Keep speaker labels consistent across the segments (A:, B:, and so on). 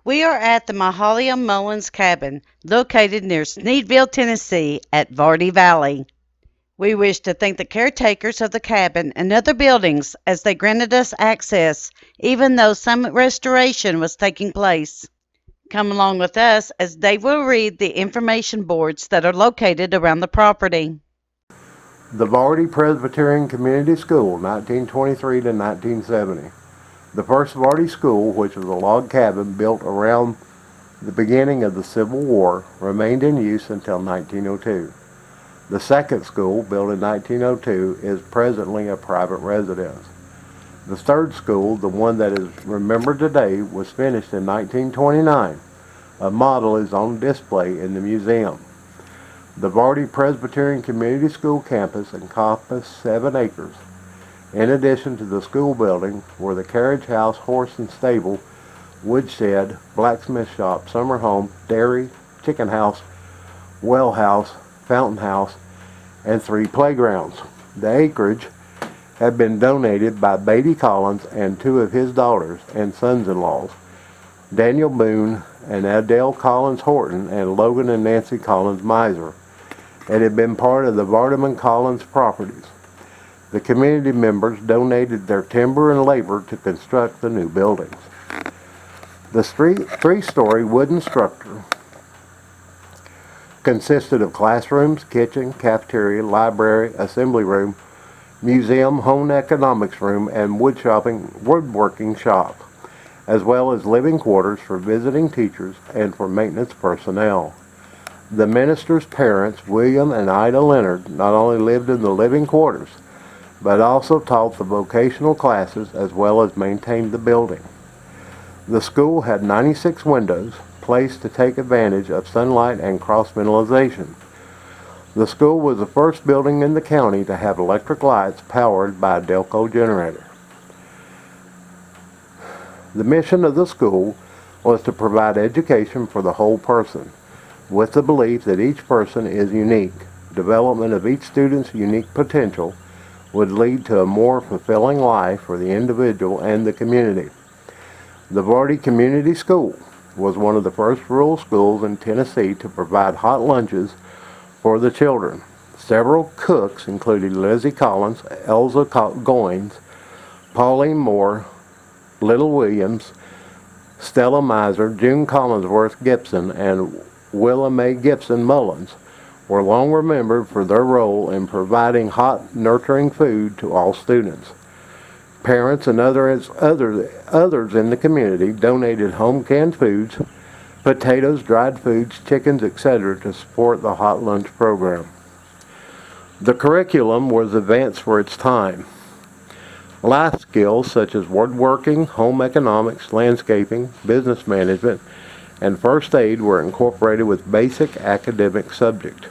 A: We are at the Mahalia Mullins Cabin, located near Sneedville, Tennessee, at Vardy Valley. We wish to thank the caretakers of the cabin and other buildings as they granted us access, even though some restoration was taking place. Come along with us as Dave will read the information boards that are located around the property.
B: The Vardy Presbyterian Community School, 1923 to 1970. The first Vardy School, which was a log cabin built around the beginning of the Civil War, remained in use until 1902. The second school, built in 1902, is presently a private residence. The third school, the one that is remembered today, was finished in 1929. A model is on display in the museum. The Vardy Presbyterian Community School campus encompassed 7 acres. In addition to the school building were the carriage house, horse and stable, woodshed, blacksmith shop, summer home, dairy, chicken house, well house, fountain house, and 3 playgrounds. The acreage had been donated by Beatty Collins and 2 of his daughters and sons-in-laws, Daniel Boone and Adele Collins Horton and Logan and Nancy Collins Miser. It had been part of the Vardaman Collins properties. The community members donated their timber and labor to construct the new buildings. The 3-story wooden structure consisted of classrooms, kitchen, cafeteria, library, assembly room, museum, home economics room, and woodworking shop, as well as living quarters for visiting teachers and for maintenance personnel. The minister's parents, William and Ida Leonard, not only lived in the living quarters, but also taught the vocational classes as well as maintained the building. The school had 96 windows placed to take advantage of sunlight and cross-ventilation. The school was the first building in the county to have electric lights powered by a Delco generator. The mission of the school was to provide education for the whole person, with the belief that each person is unique. Development of each student's unique potential would lead to a more fulfilling life for the individual and the community. The Vardy Community School was one of the first rural schools in Tennessee to provide hot lunches for the children. Several cooks, including Lizzie Collins, Elza Goins, Pauline Moore, Little Williams, Stella Miser, June Collinsworth Gibson, and Willa Mae Gibson Mullins, were long remembered for their role in providing hot, nurturing food to all students. Parents and others in the community donated home canned foods, potatoes, dried foods, chickens, etc. to support the hot lunch program. The curriculum was advanced for its time. Life skills such as woodworking, home economics, landscaping, business management, and first aid were incorporated with basic academic subject.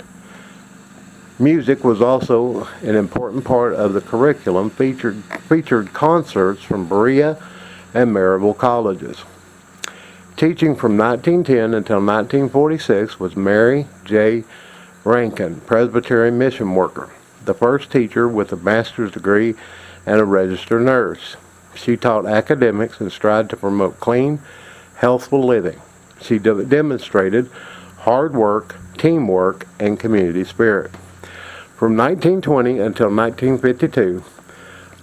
B: Music was also an important part of the curriculum, featured concerts from Berea and Maryville colleges. Teaching from 1910 until 1946 was Mary J. Rankin, Presbyterian mission worker, the first teacher with a master's degree and a registered nurse. She taught academics and strived to promote clean, healthful living. She demonstrated hard work, teamwork, and community spirit. From 1920 until 1952,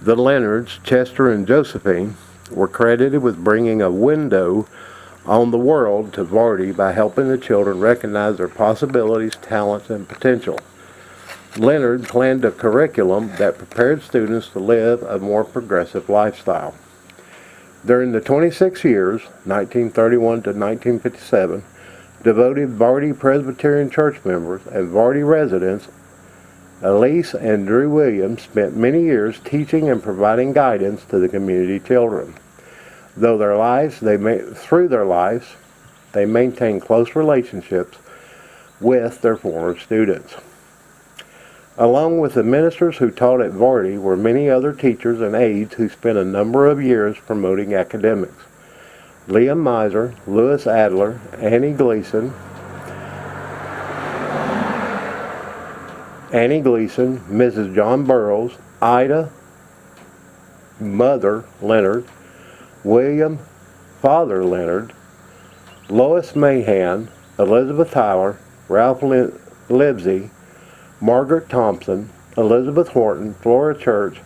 B: the Leonards, Chester and Josephine, were credited with bringing a window on the world to Vardy by helping the children recognize their possibilities, talents, and potential. Leonard planned a curriculum that prepared students to live a more progressive lifestyle. During the 26 years, 1931 to 1957, devoted Vardy Presbyterian church members and Vardy residents, Elise and Drew Williams, spent many years teaching and providing guidance to the community children. Through their lives, they maintained close relationships with their former students. Along with the ministers who taught at Vardy were many other teachers and aides who spent a number of years promoting academics. Liam Miser, Louis Adler, Annie Gleason, Mrs. John Burroughs, Ida, Mother Leonard, William, Father Leonard, Lois Mahan, Elizabeth Tyler, Ralph Libsey, Margaret Thompson, Elizabeth Horton, Flora Church,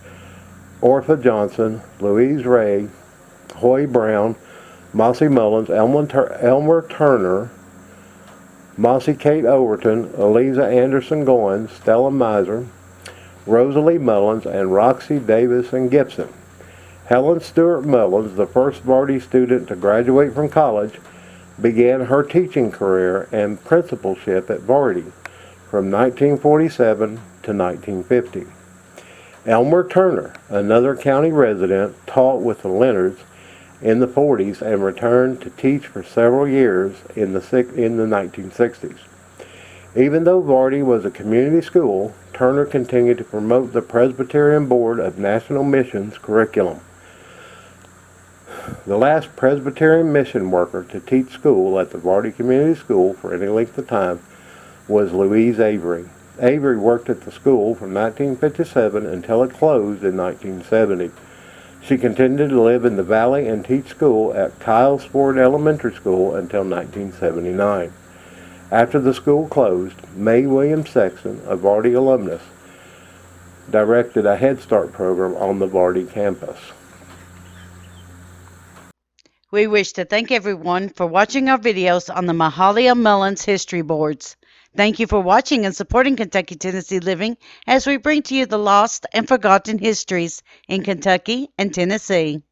B: Orpha Johnson, Louise Ray, Hoy Brown, Mossy Mullins, Elmer Turner, Mossy Kate Overton, Eliza Anderson Goins, Stella Miser, Rosalie Mullins, and Roxy Davis and Gibson. Helen Stewart Mullins, the first Vardy student to graduate from college, began her teaching career and principalship at Vardy from 1947 to 1950. Elmer Turner, another county resident, taught with the Leonards in the 40s and returned to teach for several years in the 1960s. Even though Vardy was a community school, Turner continued to promote the Presbyterian Board of National Missions curriculum. The last Presbyterian mission worker to teach school at the Vardy Community School for any length of time was Louise Avery. Avery worked at the school from 1957 until it closed in 1970. She continued to live in the Valley and teach school at Kylesport Elementary School until 1979. After the school closed, Mae Williams Sexton, a Vardy alumnus, directed a Head Start program on the Vardy campus.
A: We wish to thank everyone for watching our videos on the Mahalia Mullins history boards. Thank you for watching and supporting Kentucky Tennessee Living as we bring to you the lost and forgotten histories in Kentucky and Tennessee.